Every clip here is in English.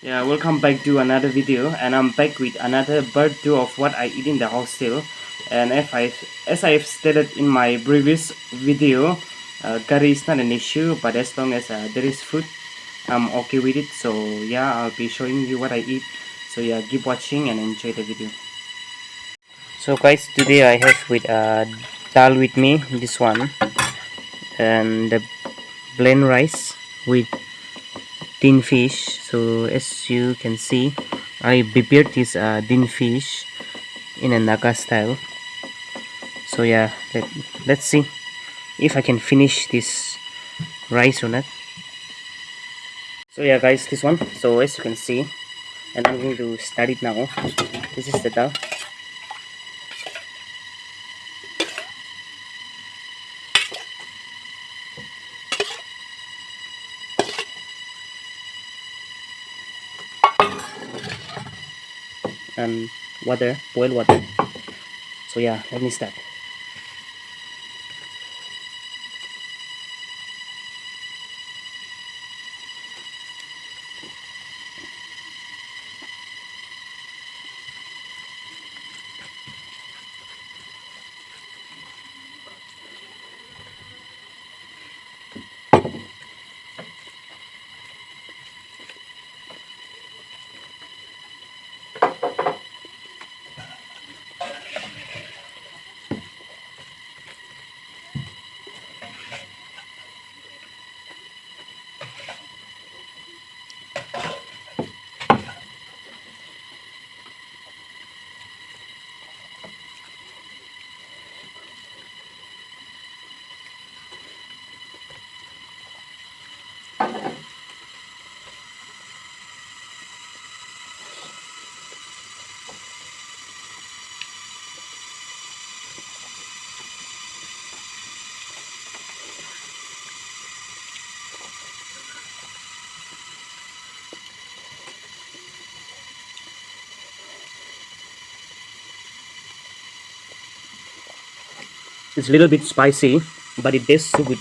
Yeah, welcome back to another video, and I'm back with another part 2 of what I eat in the hostel. And as I've stated in my previous video, curry is not an issue, but as long as there is food, I'm okay with it. So yeah, I'll be showing you what I eat. So yeah, keep watching and enjoy the video. So guys, today I have with dal with me, this one, and the blend rice with tin fish. So as you can see, I prepared this tin fish in a Naga style. So yeah, let's see if I can finish this rice or not. So yeah guys, this one, so as you can see, and I'm going to start it now. This is the dal, and water, boiled water. So yeah, let me start. It's a little bit spicy, but it tastes so good.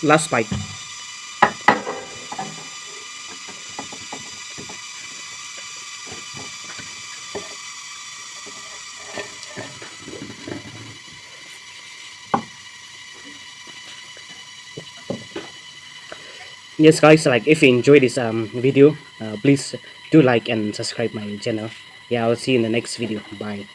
Last bite. Yes guys, like if you enjoy this video, please do like and subscribe my channel. Yeah, I'll see you in the next video. Bye.